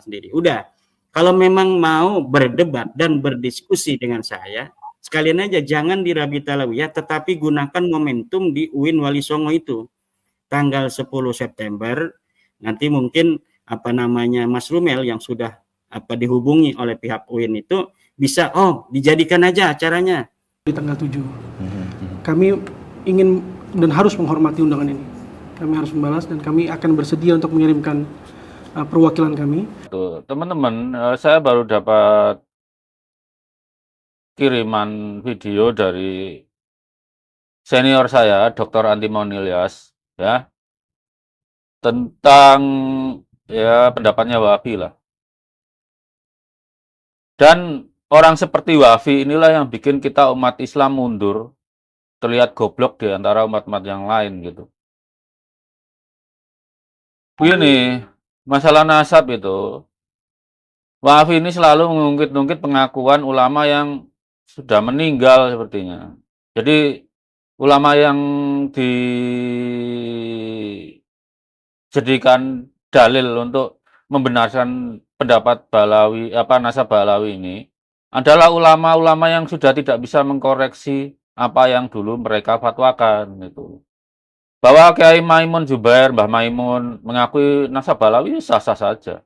sendiri. Udah, kalau memang mau berdebat dan berdiskusi dengan saya, sekalian aja jangan di Rabita Alawiyah, tetapi gunakan momentum di UIN Wali Songo itu. Tanggal 10 September, nanti mungkin Mas Rumel yang sudah dihubungi oleh pihak UIN itu bisa dijadikan aja acaranya di tanggal 7. Kami ingin dan harus menghormati undangan ini. Kami harus membalas dan kami akan bersedia untuk mengirimkan perwakilan kami. Tuh, teman-teman, saya baru dapat kiriman video dari senior saya, Dr. Antimon Ilyas, ya, tentang ya pendapatnya Wahabi lah. Dan orang seperti Wahabi inilah yang bikin kita umat Islam mundur, terlihat goblok di antara umat-umat yang lain gitu. Begini, masalah nasab itu, Wahabi ini selalu mengungkit-ungkit pengakuan ulama yang sudah meninggal sepertinya. Jadi ulama yang dijadikan dalil untuk membenarkan pendapat Ba'alawi, nasab Ba'alawi ini adalah ulama-ulama yang sudah tidak bisa mengkoreksi apa yang dulu mereka fatwakan itu. Bahwa Kiai Maimun Zubair, Mbah Maimun mengakui nasab Ba'alawi sah-sah saja.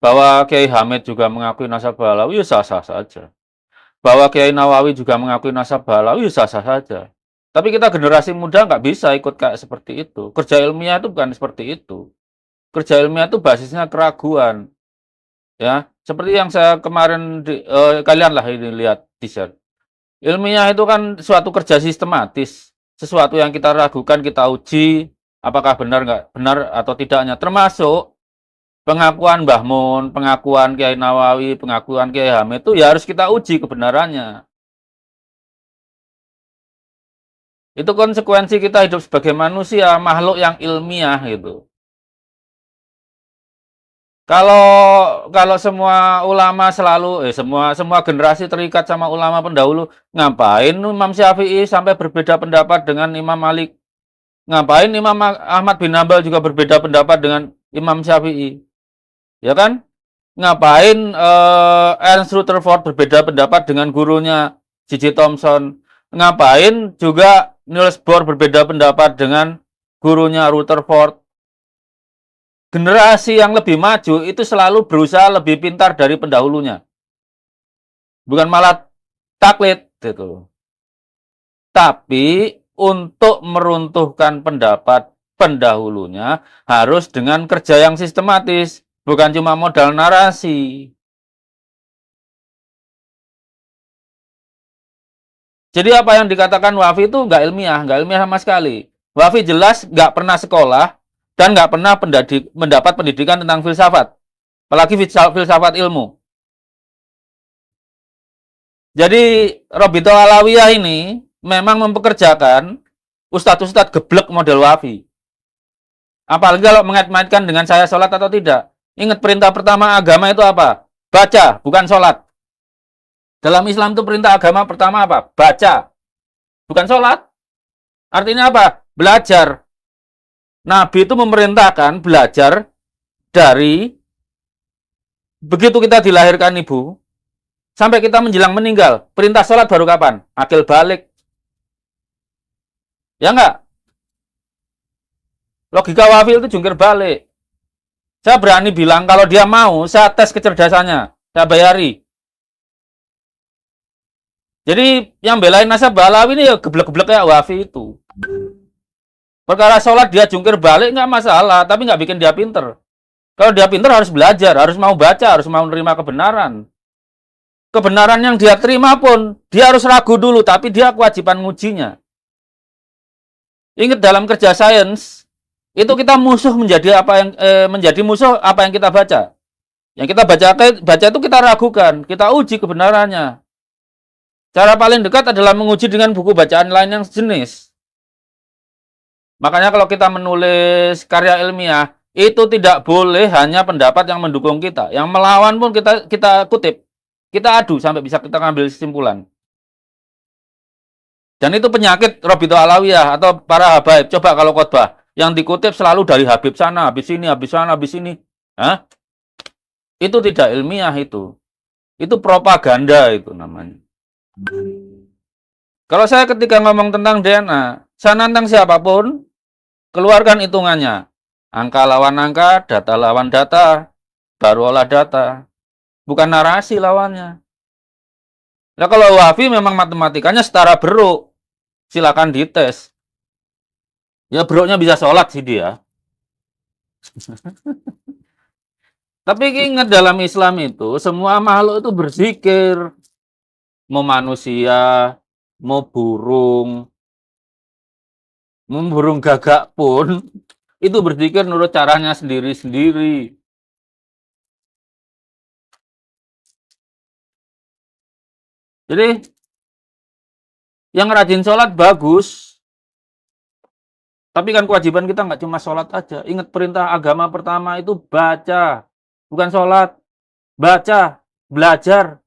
Bahwa Kiai Hamid juga mengakui nasab Ba'alawi sah-sah saja. Bahwa Kiai Nawawi juga mengakui nasab Ba'alawi sah-sah saja. Tapi kita generasi muda nggak bisa ikut kayak seperti itu. Kerja ilmiah itu bukan seperti itu. Kerja ilmiah itu basisnya keraguan. Ya, seperti yang saya kemarin kalian lah ini lihat t-shirt. Ilmiah itu kan suatu kerja sistematis, sesuatu yang kita ragukan, kita uji apakah benar atau tidaknya, termasuk pengakuan Mbah Mun, pengakuan Kiai Nawawi, pengakuan Kiai Hamid itu ya harus kita uji kebenarannya. Itu konsekuensi kita hidup sebagai manusia, makhluk yang ilmiah gitu. Kalau semua ulama selalu semua generasi terikat sama ulama pendahulu, ngapain Imam Syafi'i sampai berbeda pendapat dengan Imam Malik? Ngapain Imam Ahmad bin Hanbal juga berbeda pendapat dengan Imam Syafi'i? Ya kan? Ngapain Ernst Rutherford berbeda pendapat dengan gurunya J.J. Thomson? Ngapain juga Niels Bohr berbeda pendapat dengan gurunya Rutherford? Generasi yang lebih maju itu selalu berusaha lebih pintar dari pendahulunya. Bukan malah taklid gitu. Tapi untuk meruntuhkan pendapat pendahulunya harus dengan kerja yang sistematis, bukan cuma modal narasi. Jadi apa yang dikatakan Wahabi itu nggak ilmiah sama sekali. Wahabi jelas nggak pernah sekolah dan nggak pernah mendapat pendidikan tentang filsafat, apalagi filsafat ilmu. Jadi Rabita Alawiyah ini memang mempekerjakan ustadz-ustadz geblek model Wahabi. Apalagi kalau mengait-ngaitkan dengan saya sholat atau tidak. Ingat perintah pertama agama itu apa? Baca, bukan sholat. Dalam Islam itu perintah agama pertama apa? Baca, bukan sholat. Artinya apa? Belajar. Nabi itu memerintahkan belajar dari begitu kita dilahirkan ibu, sampai kita menjelang meninggal. Perintah sholat baru kapan? Akil balik. Ya enggak? Logika Wahabi itu jungkir balik. Saya berani bilang kalau dia mau, saya tes kecerdasannya. Saya bayari. Jadi yang belain nasab Ba'alawi ini ya geblek-geblek kayak Wahabi itu. Perkara sholat dia jungkir balik nggak masalah, tapi nggak bikin dia pinter. Kalau dia pinter harus belajar, harus mau baca, harus mau menerima kebenaran. Kebenaran yang dia terima pun, dia harus ragu dulu, tapi dia kewajiban ngujinya. Ingat dalam kerja sains, itu kita menjadi musuh apa yang kita baca. Yang kita baca itu kita ragukan, kita uji kebenarannya. Cara paling dekat adalah menguji dengan buku bacaan lain yang sejenis. Makanya kalau kita menulis karya ilmiah, itu tidak boleh hanya pendapat yang mendukung kita. Yang melawan pun kita kutip. Kita adu sampai bisa kita ngambil kesimpulan. Dan itu penyakit Rabita Alawiyah atau para habaib. Coba kalau khotbah, yang dikutip selalu dari Habib sana, habis sini, habis sana, habis sini. Hah? Itu tidak ilmiah itu. Itu propaganda itu namanya. Kalau saya ketika ngomong tentang DNA, saya nantang siapapun, keluarkan hitungannya. Angka lawan angka, data lawan data, baru olah data. Bukan narasi lawannya. Nah kalau Wahabi memang matematikanya setara beruk. Silakan dites. Ya beruknya bisa sholat sih dia. Tapi ingat dalam Islam itu, semua makhluk itu berzikir. Mau manusia, mau burung gagak pun, itu berzikir menurut caranya sendiri-sendiri. Jadi, yang rajin sholat bagus. Tapi kan kewajiban kita nggak cuma sholat aja. Ingat perintah agama pertama itu baca. Bukan sholat. Baca. Belajar.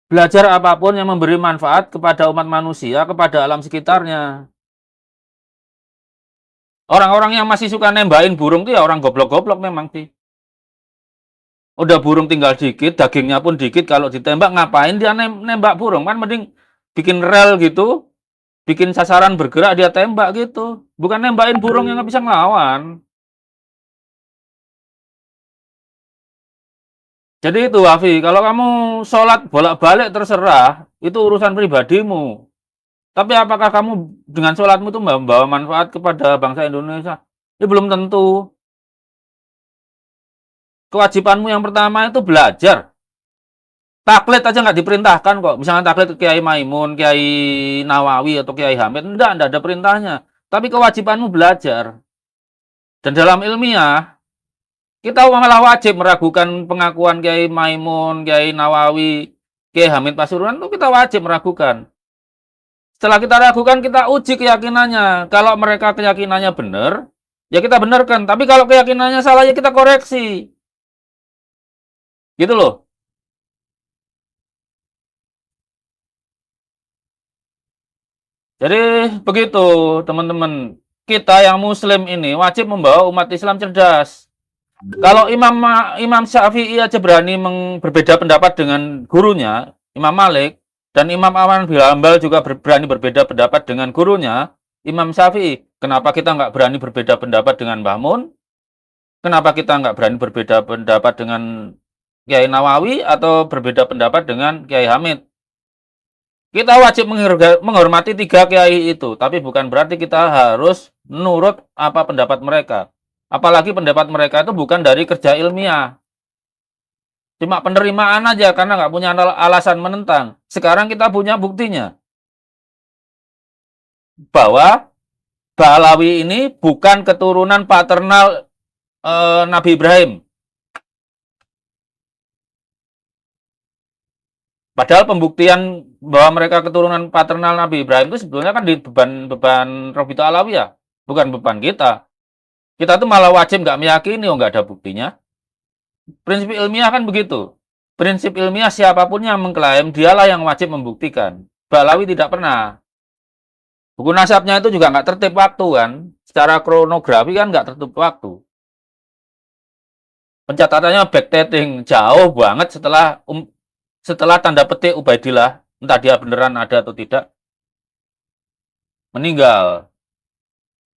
Belajar apapun yang memberi manfaat kepada umat manusia, kepada alam sekitarnya. Orang-orang yang masih suka nembakin burung itu ya orang goblok-goblok memang sih. Udah burung tinggal dikit, dagingnya pun dikit, kalau ditembak ngapain dia nembak burung? Kan mending bikin rel gitu, bikin sasaran bergerak dia tembak gitu. Bukan nembakin burung yang nggak bisa ngelawan. Jadi itu Wafi, kalau kamu sholat bolak-balik terserah, itu urusan pribadimu. Tapi apakah kamu dengan sholatmu itu membawa manfaat kepada bangsa Indonesia? Ya belum tentu. Kewajibanmu yang pertama itu belajar. Taklid aja nggak diperintahkan kok. Misalnya taklid Kiai Maimun, Kiai Nawawi, atau Kiai Hamid. Enggak ada perintahnya. Tapi kewajibanmu belajar. Dan dalam ilmiah, kita malah wajib meragukan pengakuan Kiai Maimun, Kiai Nawawi, Kiai Hamid Pasuruan itu kita wajib meragukan. Setelah kita ragukan, kita uji keyakinannya. Kalau mereka keyakinannya benar, ya kita benarkan. Tapi kalau keyakinannya salah, ya kita koreksi. Gitu loh. Jadi begitu teman-teman. Kita yang muslim ini wajib membawa umat Islam cerdas. Kalau Imam Syafi'i aja berani berbeda pendapat dengan gurunya, Imam Malik, dan Imam Ahmad bin Hambal juga berani berbeda pendapat dengan gurunya, Imam Syafi'i. Kenapa kita nggak berani berbeda pendapat dengan Mbah Mun? Kenapa kita nggak berani berbeda pendapat dengan Kiai Nawawi atau berbeda pendapat dengan Kiai Hamid? Kita wajib menghormati tiga kiai itu, tapi bukan berarti kita harus nurut apa pendapat mereka. Apalagi pendapat mereka itu bukan dari kerja ilmiah. Cuma penerimaan aja karena nggak punya alasan menentang. Sekarang kita punya buktinya. Bahwa Balawi ini bukan keturunan paternal Nabi Ibrahim. Padahal pembuktian bahwa mereka keturunan paternal Nabi Ibrahim itu sebetulnya kan di beban Robito Alawiyah, bukan beban kita. Kita tuh malah wajib nggak meyakini, nggak ada buktinya. Prinsip ilmiah kan begitu. Prinsip ilmiah siapapun yang mengklaim, dialah yang wajib membuktikan. Balawi tidak pernah. Buku nasabnya itu juga nggak tertib waktu kan. Secara kronografi kan nggak tertib waktu. Pencatatannya backdating, jauh banget setelah tanda petik Ubaidillah, entah dia beneran ada atau tidak, meninggal.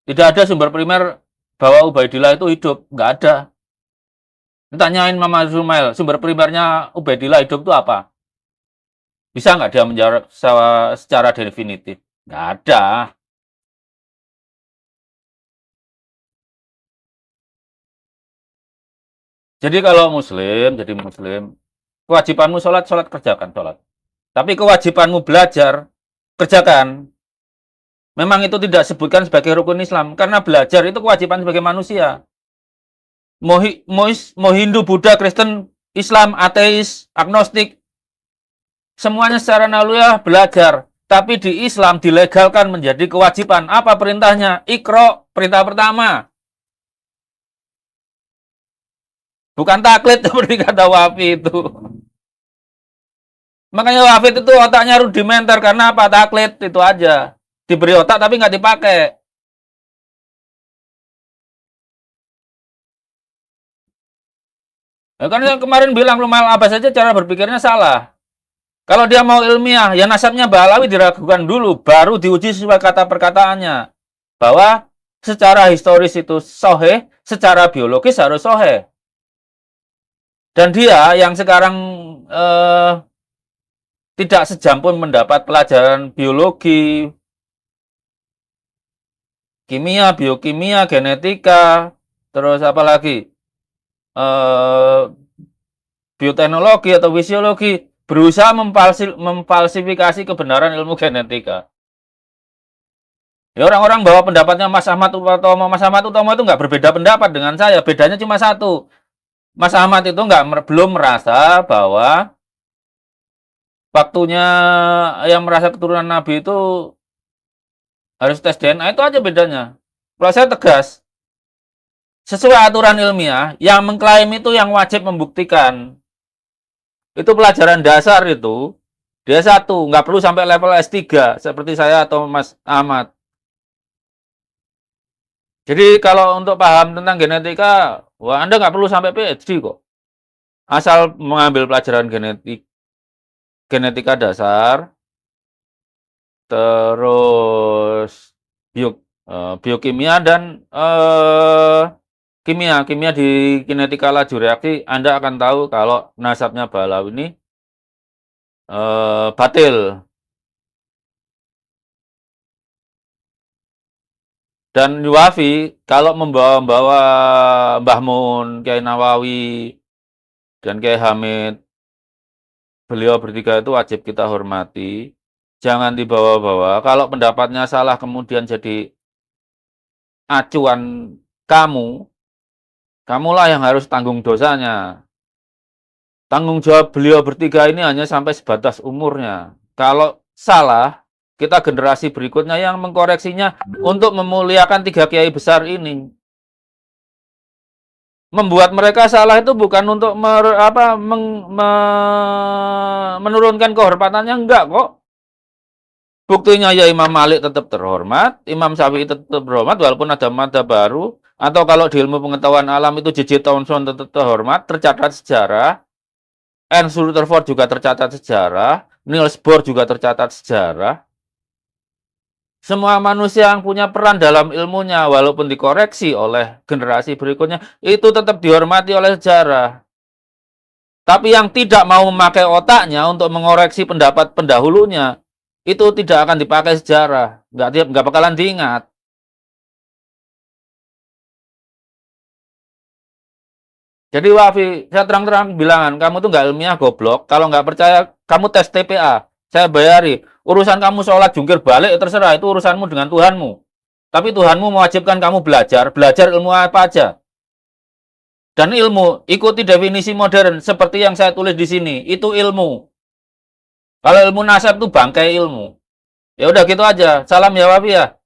Tidak ada sumber primer bahwa Ubaidillah itu hidup, nggak ada. Tanyain Mama Zumail, sumber primernya Ubaidillah hidup itu apa? Bisa nggak dia menjawab secara definitif? Nggak ada. Jadi kalau jadi muslim, kewajibanmu sholat kerjakan sholat. Tapi kewajibanmu belajar, kerjakan. Memang itu tidak disebutkan sebagai rukun Islam, karena belajar itu kewajiban sebagai manusia. Mau Hindu, Buddha, Kristen, Islam, ateis, agnostik, semuanya secara naluriah belajar. Tapi di Islam dilegalkan menjadi kewajiban. Apa perintahnya? Iqra, perintah pertama. Bukan taklid seperti kata Wafid itu. Makanya Wafid itu otaknya rudimenter karena apa? Taklid itu aja. Diberi otak tapi nggak dipakai. Ya kan yang kemarin bilang Rumail Abbas saja cara berpikirnya salah. Kalau dia mau ilmiah, ya nasabnya Bahlawi diragukan dulu, baru diuji sesuai kata perkataannya. Bahwa secara historis itu soheh, secara biologis harus soheh. Dan dia yang sekarang tidak sejam pun mendapat pelajaran biologi, kimia, biokimia, genetika, terus apa lagi? Bioteknologi atau fisiologi, berusaha memfalsifikasi kebenaran ilmu genetika. Ya orang-orang bawa pendapatnya Mas Ahmad Utomo. Mas Ahmad Utomo itu nggak berbeda pendapat dengan saya. Bedanya cuma satu. Mas Ahmad itu belum merasa bahwa waktunya yang merasa keturunan Nabi itu harus tes DNA, itu aja bedanya. Kalau saya tegas, sesuai aturan ilmiah, yang mengklaim itu yang wajib membuktikan. Itu pelajaran dasar itu, D1, nggak perlu sampai level S3, seperti saya atau Mas Ahmad. Jadi kalau untuk paham tentang genetika, wah Anda nggak perlu sampai PhD kok. Asal mengambil pelajaran genetika dasar, terus biokimia dan kimia di kinetika laju reaksi, Anda akan tahu kalau nasabnya Bahlawi ini batil. Dan Wafi kalau membawa Mbah Mun, Kiai Nawawi, dan Kiai Hamid, beliau bertiga itu wajib kita hormati. Jangan dibawa-bawa. Kalau pendapatnya salah kemudian jadi acuan kamulah yang harus tanggung dosanya. Tanggung jawab beliau bertiga ini hanya sampai sebatas umurnya. Kalau salah, kita generasi berikutnya yang mengkoreksinya untuk memuliakan 3 kiai besar ini. Membuat mereka salah itu bukan untuk menurunkan kehormatannya, enggak kok. Buktinya ya Imam Malik tetap terhormat, Imam Syafi'i tetap terhormat walaupun ada madzhab baru, atau kalau di ilmu pengetahuan alam itu J.J. Thomson tetap terhormat, tercatat sejarah. Ernst Rutherford juga tercatat sejarah, Niels Bohr juga tercatat sejarah. Semua manusia yang punya peran dalam ilmunya walaupun dikoreksi oleh generasi berikutnya itu tetap dihormati oleh sejarah. Tapi yang tidak mau memakai otaknya untuk mengoreksi pendapat pendahulunya itu tidak akan dipakai sejarah, nggak bakalan diingat. Jadi Wafi, saya terang-terang bilangan, kamu tuh nggak ilmiah, goblok. Kalau nggak percaya, kamu tes TPA. Saya bayari. Urusan kamu sholat jungkir balik, terserah. Itu urusanmu dengan Tuhanmu. Tapi Tuhanmu mewajibkan kamu belajar ilmu apa aja. Dan ilmu, ikuti definisi modern, seperti yang saya tulis di sini. Itu ilmu. Kalau ilmu nasab itu bangkai ilmu. Ya udah gitu aja. Salam ya Wafi ya.